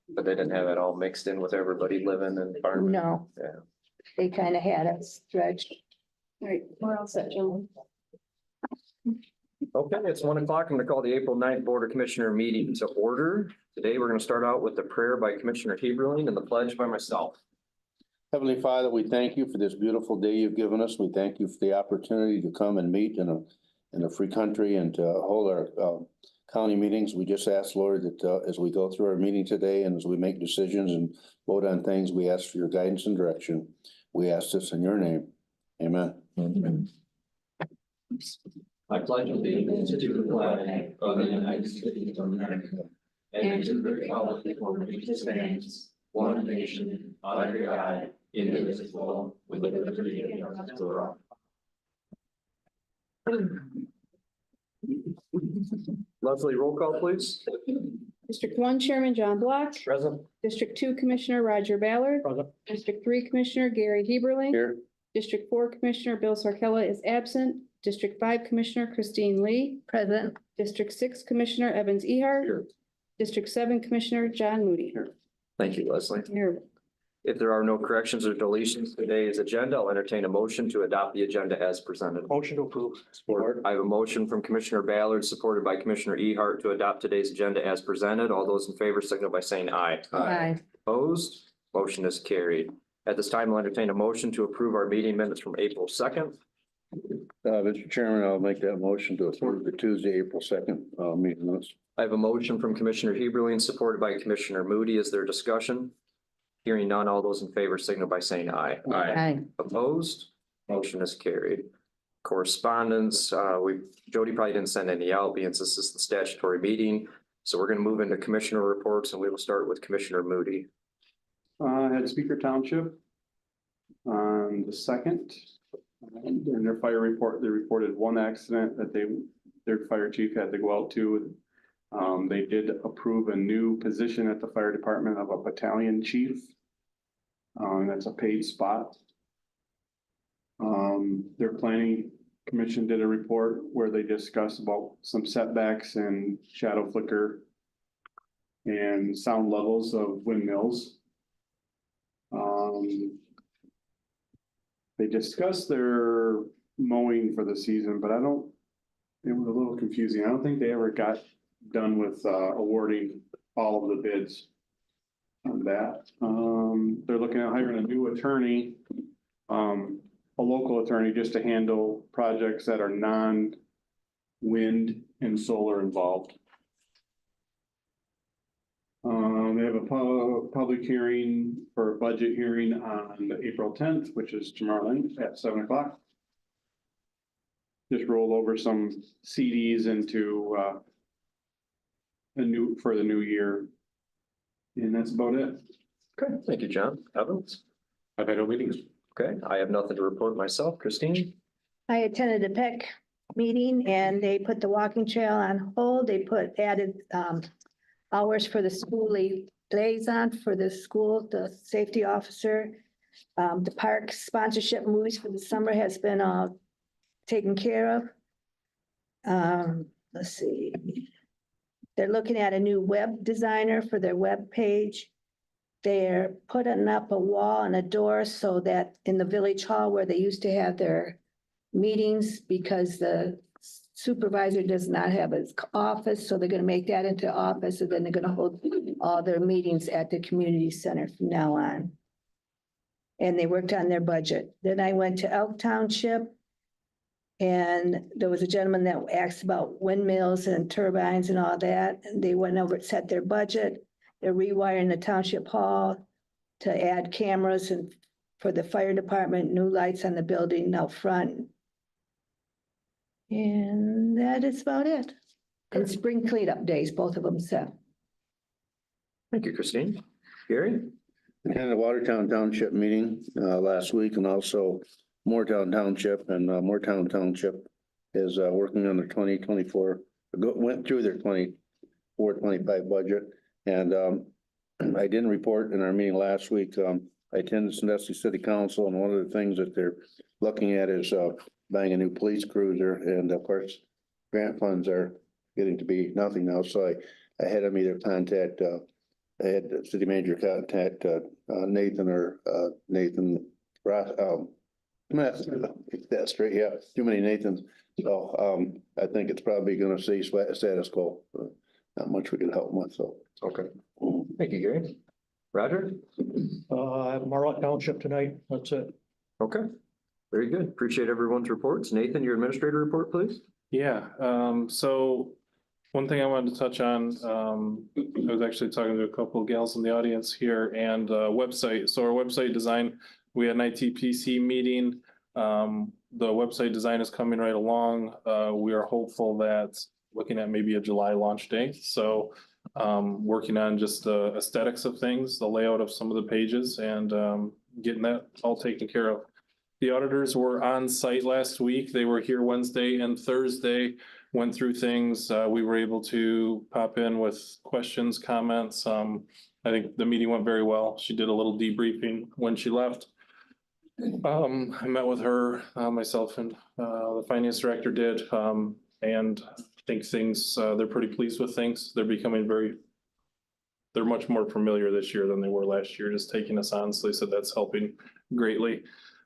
But they didn't have it all mixed in with everybody living and farming. No. Yeah. They kind of had it stretched. All right, we're all set, gentlemen. Okay, it's 1 o'clock. I'm gonna call the April 9th Board of Commissioner meeting to order. Today, we're gonna start out with the prayer by Commissioner Heberlein and the pledge by myself. Heavenly Father, we thank you for this beautiful day you've given us. We thank you for the opportunity to come and meet in a free country and to hold our county meetings. We just ask, Lord, that as we go through our meeting today and as we make decisions and vote on things, we ask for your guidance and direction. We ask this in your name. Amen. I pledge allegiance to the flag of the United States of America and to the republic for which it stands, one nation, under God, indivisible, with liberty and justice for all. Leslie, roll call, please. District 1 Chairman John Block. Present. District 2 Commissioner Roger Ballard. Present. District 3 Commissioner Gary Heberlein. Here, District 4 Commissioner Bill Sarkella is absent. District 5 Commissioner Christine Lee. Present. District 6 Commissioner Evans Ehart. Here. District 7 Commissioner John Moody. Here. Thank you, Leslie. Here. If there are no corrections or deletions to today's agenda, I'll entertain a motion to adopt the agenda as presented. Motion to approve. Support. I have a motion from Commissioner Ballard, supported by Commissioner Ehart, to adopt today's agenda as presented. All those in favor signal by saying aye. Aye. Opposed? Motion is carried. At this time, I'll entertain a motion to approve our meeting minutes from April 2nd. Mr. Chairman, I'll make that motion to approve the Tuesday, April 2nd, meeting minutes. I have a motion from Commissioner Heberlein, supported by Commissioner Moody. Is there discussion? Hearing none, all those in favor signal by saying aye. Aye. Opposed? Motion is carried. Correspondence, Jody probably didn't send any out, being this is the statutory meeting. So we're gonna move into commissioner reports, and we will start with Commissioner Moody. Had Speaker Township on the 2nd. In their fire report, they reported one accident that their fire chief had to go out to. They did approve a new position at the fire department of a battalion chief. That's a paid spot. Their planning commission did a report where they discussed about some setbacks and shadow flicker and sound levels of windmills. They discussed their mowing for the season, but it was a little confusing. I don't think they ever got done with awarding all of the bids on that. They're looking at hiring a new attorney, a local attorney, just to handle projects that are non-wind and solar involved. They have a public hearing for a budget hearing on April 10th, which is tomorrow night at 7 o'clock. Just roll over some CDs into for the new year. And that's about it. Okay, thank you, John. Evans? I've had no meetings. Okay, I have nothing to report myself. Christine? I attended a PEC meeting and they put the walking trail on hold. They added hours for the school liaison for the school, the safety officer. The park sponsorship movies for the summer has been taken care of. Let's see. They're looking at a new web designer for their web page. They're putting up a wall and a door so that in the village hall where they used to have their meetings, because the supervisor does not have his office, so they're gonna make that into office, and then they're gonna hold all their meetings at the community center from now on. And they worked on their budget. Then I went to Elk Township. And there was a gentleman that asked about windmills and turbines and all that. And they went over, set their budget. They're rewiring the township hall to add cameras and for the fire department, new lights on the building out front. And that is about it. And spring cleanup days, both of them set. Thank you, Christine. Gary? Attended a Watertown Township meeting last week, and also Moortown Township, and Moortown Township is working on their 2024, went through their 24-25 budget. And I didn't report in our meeting last week. I attended Sandusky City Council, and one of the things that they're looking at is buying a new police cruiser. And of course, grant funds are getting to be nothing now. So I had them either contact I had the city manager contact, Nathan Nathan Ross, that's straight, yeah, too many Nathans. So, I think it's probably gonna stay status quo. Not much we can help with, so. Okay, thank you, Gary. Roger? I have Marlott Township tonight. That's it. Okay, very good. Appreciate everyone's reports. Nathan, your administrator report, please. Yeah, so one thing I wanted to touch on, I was actually talking to a couple of gals in the audience here and website. So our website design, we had an ITPC meeting. The website design is coming right along. We are hopeful that looking at maybe a July launch date. So working on just the aesthetics of things, the layout of some of the pages and getting that all taken care of. The auditors were on site last week. They were here Wednesday and Thursday, went through things. We were able to pop in with questions, comments. I think the meeting went very well. She did a little debriefing when she left. I met with her, myself and the finance director did, and I think things, they're pretty pleased with things. They're becoming they're much more familiar this year than they were last year, just taking us on. So they said that's helping greatly.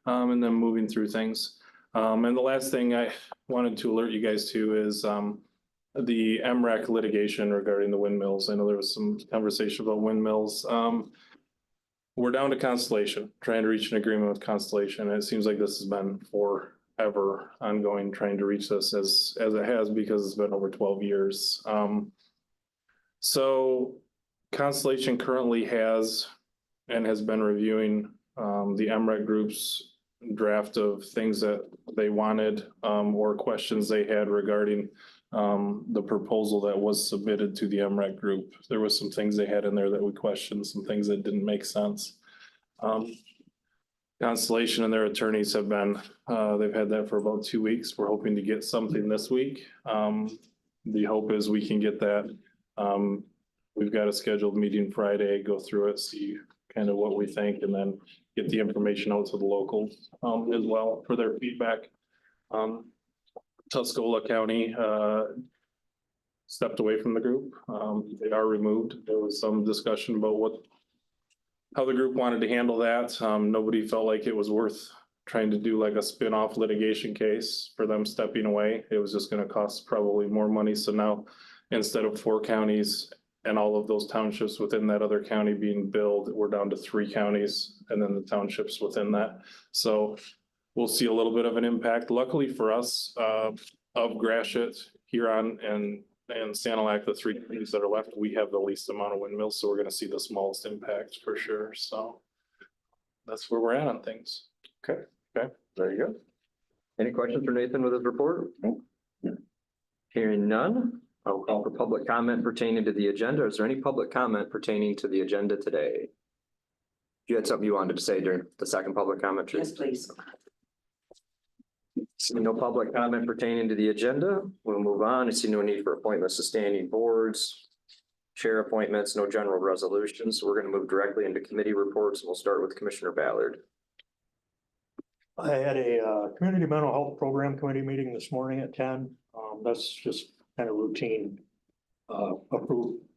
And then moving through things. And the last thing I wanted to alert you guys to is the MREC litigation regarding the windmills. I know there was some conversation about windmills. We're down to Constellation, trying to reach an agreement with Constellation. And it seems like this has been forever ongoing, trying to reach this as it has, because it's been over 12 years. So Constellation currently has and has been reviewing the MREC group's draft of things that they wanted or questions they had regarding the proposal that was submitted to the MREC group. There was some things they had in there that we questioned, some things that didn't make sense. Constellation and their attorneys have been, they've had that for about 2 weeks. We're hoping to get something this week. The hope is we can get that. We've got a scheduled meeting Friday, go through it, see kind of what we think, and then get the information out to the locals as well for their feedback. Tuscola County stepped away from the group. They are removed. There was some discussion about how the group wanted to handle that. Nobody felt like it was worth trying to do like a spin-off litigation case for them stepping away. It was just going to cost probably more money. So now instead of 4 counties and all of those townships within that other county being billed, we're down to 3 counties and then the townships within that. So we'll see a little bit of an impact. Luckily for us, of Gratiot, Huron, and Sanilac, the 3 counties that are left, we have the least amount of windmills. So we're going to see the smallest impact for sure. So that's where we're at on things. Okay, very good. Any questions for Nathan with his report? Nope. Hearing none, I'll call for public comment pertaining to the agenda. Is there any public comment pertaining to the agenda today? You had something you wanted to say during the second public comment, Teresa? Yes, please. Seeing no public comment pertaining to the agenda, we'll move on. I see no need for appointments to standing boards, chair appointments, no general resolutions. So we're going to move directly into committee reports. We'll start with Commissioner Ballard. I had a community mental health program committee meeting this morning at 10. That's just kind of routine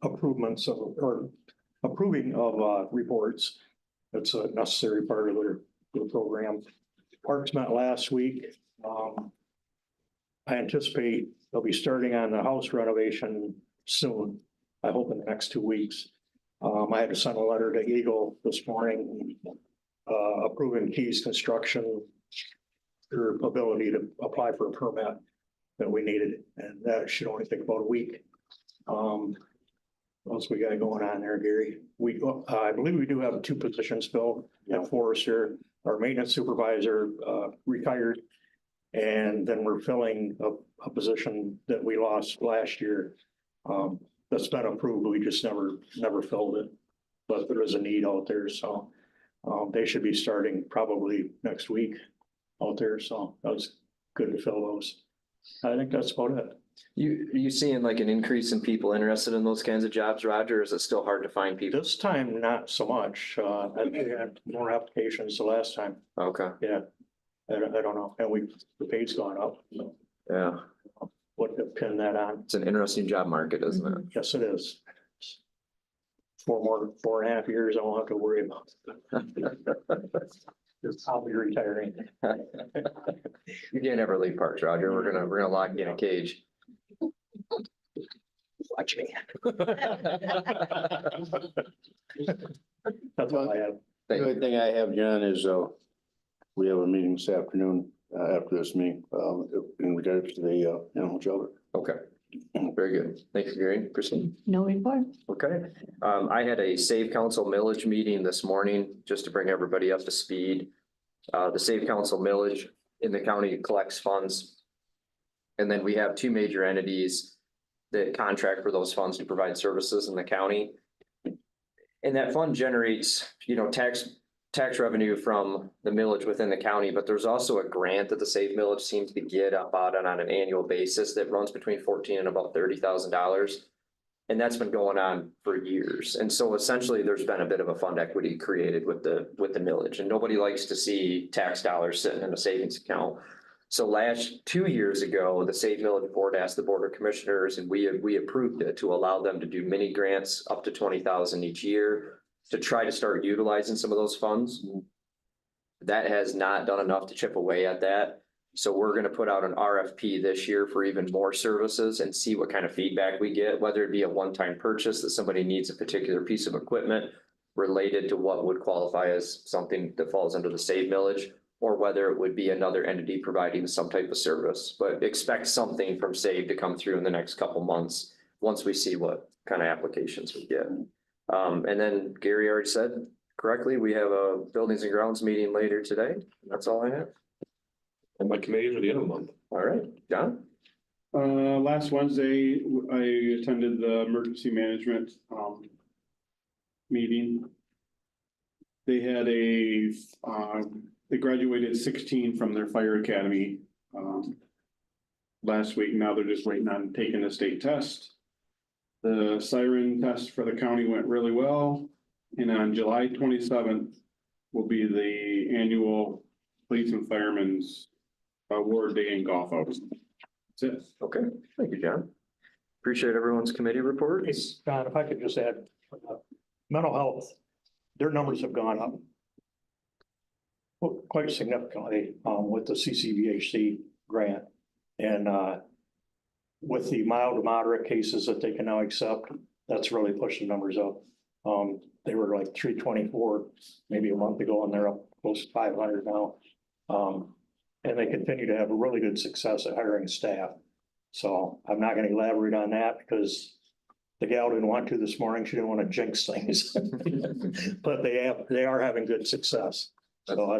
improvements or approving of reports. That's a necessary part of their program. Parks met last week. I anticipate they'll be starting on the house renovation soon. I hope in the next 2 weeks. I had to send a letter to Eagle this morning approving Keys Construction, their ability to apply for a permit that we needed, and that should only take about a week. What else we got going on there, Gary? I believe we do have 2 positions filled at Forester. Our maintenance supervisor retired, and then we're filling a position that we lost last year. That's been approved, we just never filled it, but there is a need out there, so they should be starting probably next week out there, so that was good to fill those. I think that's about it. Are you seeing like an increase in people interested in those kinds of jobs, Roger? Or is it still hard to find people? This time, not so much. I think we had more applications the last time. Okay, Yeah. I don't know. And the pay's gone up. So yeah, what to pin that on? it's an interesting job market, isn't it? Yes, it is. 4.5 years, I won't have to worry about it. I'll be retiring. You can't ever leave Parks, Roger. We're gonna lock you in a cage. Watch me. That's all I have. The only thing I have, John, is, we have a meeting this afternoon, after this meeting, in regards to the, animal shelter. Okay, very good. Thank you, Gary. Christine? No report. Okay, I had a Save Council millage meeting this morning, just to bring everybody up to speed. The Save Council millage in the county collects funds. And then we have two major entities that contract for those funds to provide services in the county. And that fund generates, tax revenue from the millage within the county, but there's also a grant that the Save Millage seems to get about on an annual basis that runs between $14,000 and about $30,000. And that's been going on for years. And so essentially there's been a bit of a fund equity created with the millage, and nobody likes to see tax dollars sitting in a savings account. So 2 years ago, the Save Millage Board asked the Board of Commissioners, and we approved it to allow them to do mini grants up to 20,000 each year to try to start utilizing some of those funds. That has not done enough to chip away at that. So we're going to put out an RFP this year for even more services and see what kind of feedback we get, whether it be a one-time purchase that somebody needs a particular piece of equipment related to what would qualify as something that falls under the Save Millage, or whether it would be another entity providing some type of service. But expect something from Save to come through in the next couple months, once we see what kind of applications we get. And then Gary already said correctly, we have a Buildings and Grounds meeting later today. That's all I have. And my committees are the end of the month. All right, John? Last Wednesday, I attended the emergency management, meeting. They had they graduated 16 from their fire academy, last week. Now they're just waiting on taking the state test. The siren test for the county went really well. And on July 27th will be the annual police and firemen's award day in golf house. That's it. Okay, thank you, John. Appreciate everyone's committee reports. John, if I could just add, mental health, their numbers have gone up quite significantly, with the CCVHC grant. And, with the mild to moderate cases that they can now accept, that's really pushed the numbers up. They were like 324 maybe a month ago, and they're up close to 500 now. And they continue to have really good success at hiring staff. So I'm not going to elaborate on that because the gal didn't want to this morning. She didn't want to jinx things. But they are having good success. So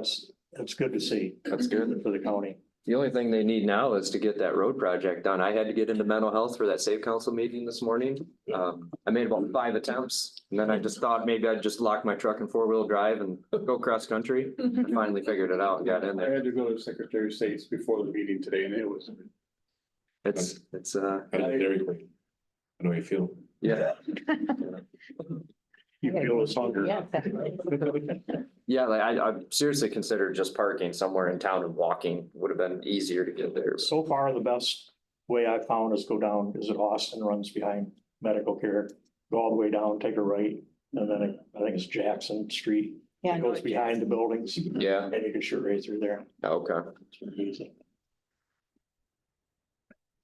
that's good to see. That's good. For the county. The only thing they need now is to get that road project done. I had to get into mental health for that Save Council meeting this morning. I made about 5 attempts, and then I just thought maybe I'd just lock my truck in 4-wheel drive and go cross country. I finally figured it out, got in I there. had to go to the Secretary of State's before the meeting today, and it was. It's I did Dairy Queen. I know how you feel. yeah. You feel this hunger. Yeah, like I seriously considered just parking somewhere in town and walking would have been easier to get there. So far, the best way I found is go down, is it Austin runs behind medical care, go all the way down, take a right, and then I think it's Jackson Street. Yeah. It goes behind the buildings. Yeah, And you can shoot right through there. okay. It's pretty easy.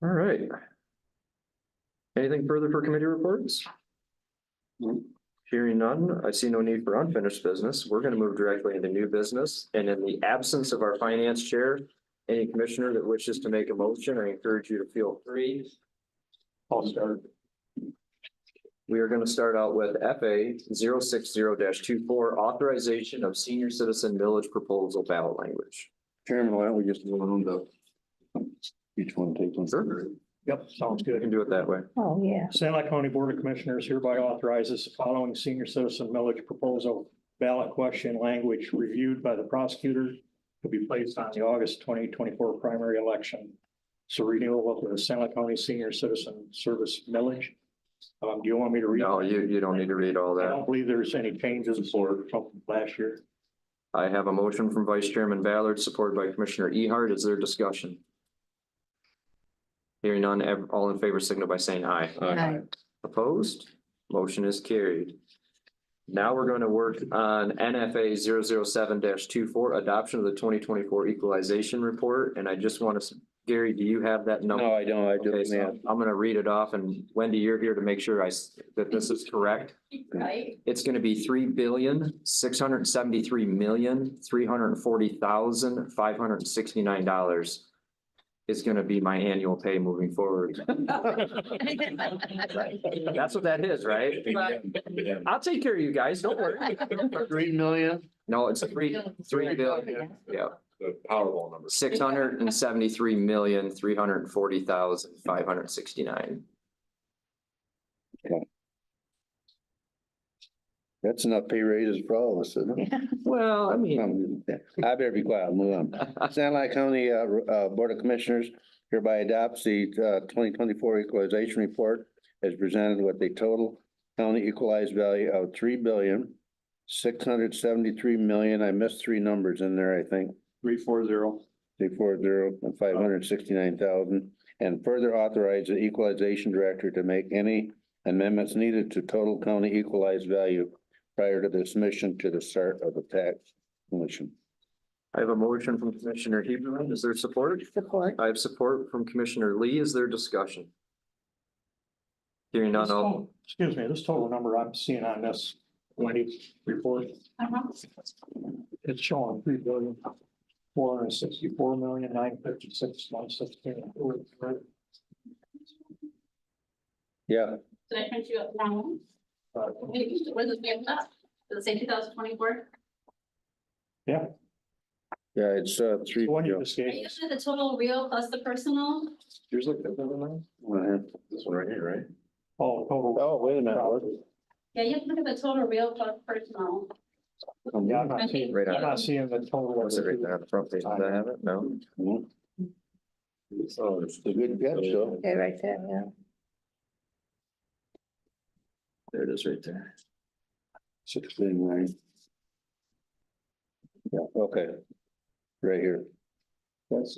All right. Anything further for committee reports? Hearing none, I see no need for unfinished business. We're going to move directly into new business. And in the absence of our finance chair, any commissioner that wishes to make a motion, I encourage you to feel free. I'll start. We are going to start out with FA 060-24, authorization of senior citizen millage proposal ballot language. Chairman, why don't we just go on to each one, take one? Sure. Yep, sounds We good. can do it that way. Oh, yeah. Sand Lake County Board of Commissioners hereby authorizes the following senior citizen millage proposal ballot question language reviewed by the prosecutor to be placed on the August 2024 primary election. So renewal of the Sand Lake County Senior Citizen Service millage. Do you want me to read? No, you don't need to read all I that. don't believe there's any changes from last year. I have a motion from Vice Chairman Ballard, supported by Commissioner Ehart. Is there discussion? Hearing none, all in favor signal by saying aye. Aye. Opposed? Motion is carried. Now we're going to work on NFA 007-24, adoption of the 2024 equalization report. And I just want to, Gary, do you have that number? No, I don't. I Okay, just, so I'm gonna read it off, and Wendy, you're here to make sure that this is correct. Right. It's gonna be $3,673,340,569 is gonna be my annual pay moving forward. That's what that is, right? I'll take care of you guys, don't worry. 3 million. No, it's 3 billion, yeah. The Powerball number. 673,340,569. That's enough pay raises for all of us, isn't it? Well, I mean, I better be quiet, move on. Santa County Board of Commissioners hereby adopts the 2024 equalization report as presented with a total county equalized value of 3,673,000,000. I missed 3 numbers in there, I think. 340. 340 and 569,000, and further authorize the equalization director to make any amendments needed to total county equalized value prior to the submission to the start of the tax commission. I have a motion from Commissioner Heberlin. Is there support? Support. I have support from Commissioner Lee. Is there discussion? Hearing none, This all, total- Excuse me, this total number I'm seeing on this Wendy's report, it's showing 3,464,956,116. Yeah, Did I print you up the wrong one? Where's this name up? Does it say 2024? yeah, it's 3. The one you just Are gave you us. looking at the total real plus the personal? Yours look different than mine? This one right here, right? Oh, total. Oh, wait a minute. Yeah, you have to look at the total real plus personal. Yeah, I'm not seeing, Right on. I'm not seeing the total. was it right there on the front page? Does that have it? No? So it's a good catch, though. Okay, right there, yeah. There it is right there. 69. Yeah, okay. Right here. That's.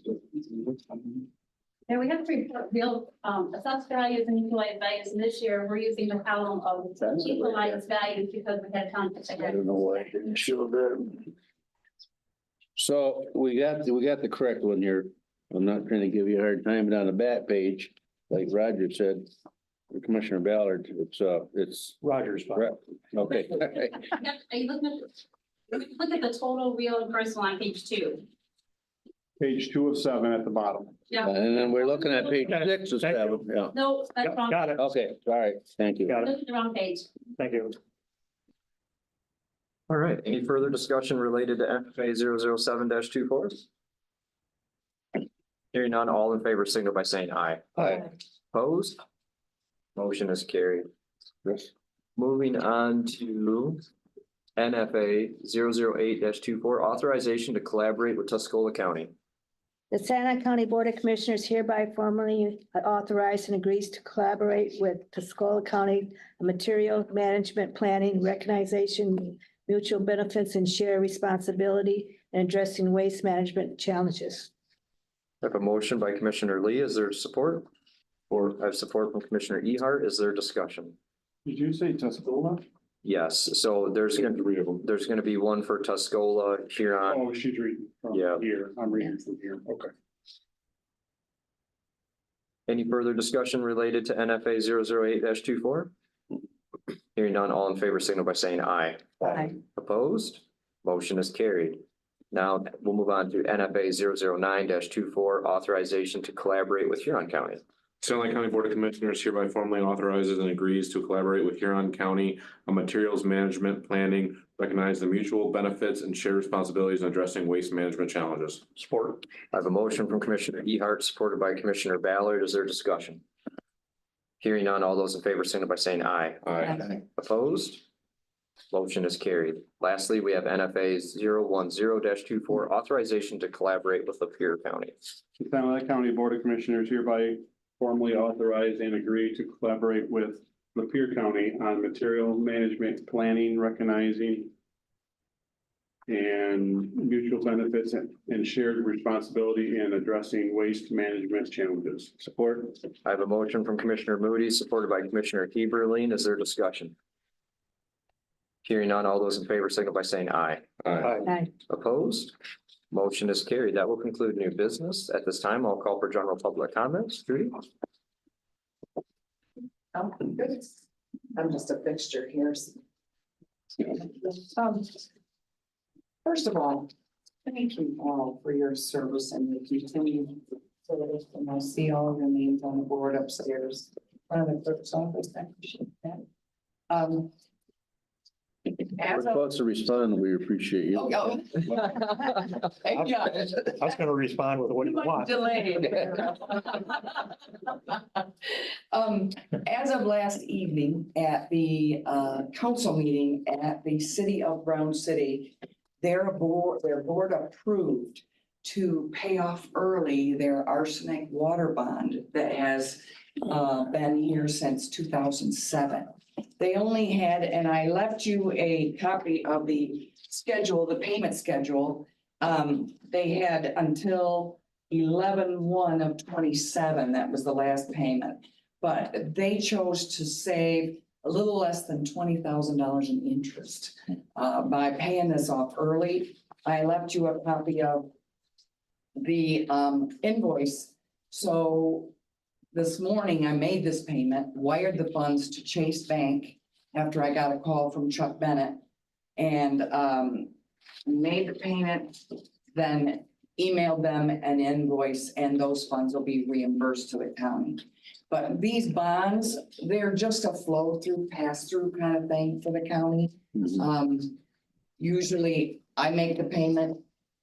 And we have to report real, assessed values and equalized values. And this year, we're using the column of equalized values because we had conflict. I don't know why I didn't show that. So we got the correct one here. I'm not trying to give you a hard time, but on the back page, like Roger said, Commissioner Ballard, it's, Rogers. okay. Yep, are you looking at, look at the total real and personal on page 2. Page 2 of 7 at the bottom. Yeah, And then we're looking at page 6 of 7, yeah. no, that's wrong. Got it, Okay, all right, thank you. got it, Look at the wrong page. thank you. All right, any further discussion related to NFA 007-24? Hearing none, all in favor, signal by saying aye. Aye. Opposed? Motion is carried. Yes. Moving on to NFA 008-24, authorization to collaborate with Tuscola County. The Santa County Board of Commissioners hereby formally authorizes and agrees to collaborate with Tuscola County on material management planning, recognition, mutual benefits, and share responsibility in addressing waste management challenges. I have a motion by Commissioner Lee. Is there support? Or I have support from Commissioner Ehart. Is there discussion? Did you say Tuscola? Yes, so there's gonna be one for Tuscola, Huron. Oh, she's reading from Yeah. here. I'm reading from here. Okay. Any further discussion related to NFA 008-24? Hearing none, all in favor signal by saying aye. Aye. Opposed? Motion is carried. Now we'll move on to NFA 009-24, authorization to collaborate with Huron County. Santa County Board of Commissioners hereby formally authorizes and agrees to collaborate with Huron County on materials management planning, recognize the mutual benefits and share responsibilities in addressing waste management challenges. Support. I have a motion from Commissioner Ehart, supported by Commissioner Ballard. Is there discussion? Hearing none, all those in favor signal by saying aye. Aye. Opposed? Motion is carried. Lastly, we have NFA 010-24, authorization to collaborate with Lapeer County. Santa County Board of Commissioners hereby formally authorize and agree to collaborate with Lapeer County on material management planning, recognizing and mutual benefits and shared responsibility in addressing waste management challenges. Support. I have a motion from Commissioner Moody, supported by Commissioner Heberlin. Is there discussion? Hearing none, all those in favor signal by saying aye. Aye. Opposed? Motion is carried. That will conclude new business. At this time, I'll call for general public comments. Judy? I'm just a fixture here. First of all, thank you all for your service and your continued service, and I see all your names on the board upstairs. Front of the clerk's office, I appreciate that. As of, Response to respond, we appreciate you. Thank you. I was gonna respond with what you want. Delayed. As of last evening at the council meeting at the city of Brown City, their board approved to pay off early their arsenic water bond that has been here since 2007. They only had, and I left you a copy of the schedule, the payment schedule. They had until 11/1 of 27. That was the last payment. But they chose to save a little less than $20,000 in interest by paying this off early. I left you a copy of the invoice. So this morning, I made this payment, wired the funds to Chase Bank after I got a call from Chuck Bennett, and made the payment, then emailed them an invoice, and those funds will be reimbursed to the county. But these bonds, they're just a flow through, pass through kind of thing for the county. Usually I make the payment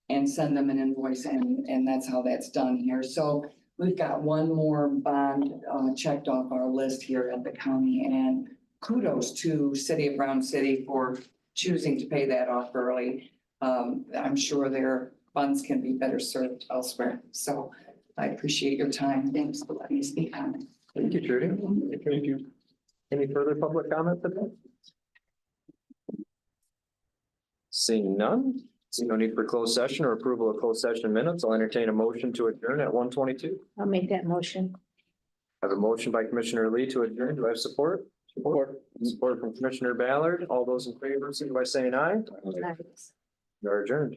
and send them an invoice, and that's how that's done here. So we've got one more bond checked off our list here at the county, and kudos to City of Brown City for choosing to pay that off early. I'm sure their funds can be better served elsewhere. So I appreciate your time. Thanks for letting me speak on it. Thank you, Judy. Thank you. Any further public comment today? Seeing none, see no need for closed session or approval of closed session minutes. I'll entertain a motion to adjourn at 1:22. I'll make that motion. I have a motion by Commissioner Lee to adjourn. Do I have support? Support. Support from Commissioner Ballard. All those in favor, signify by saying aye. Aye. We are adjourned.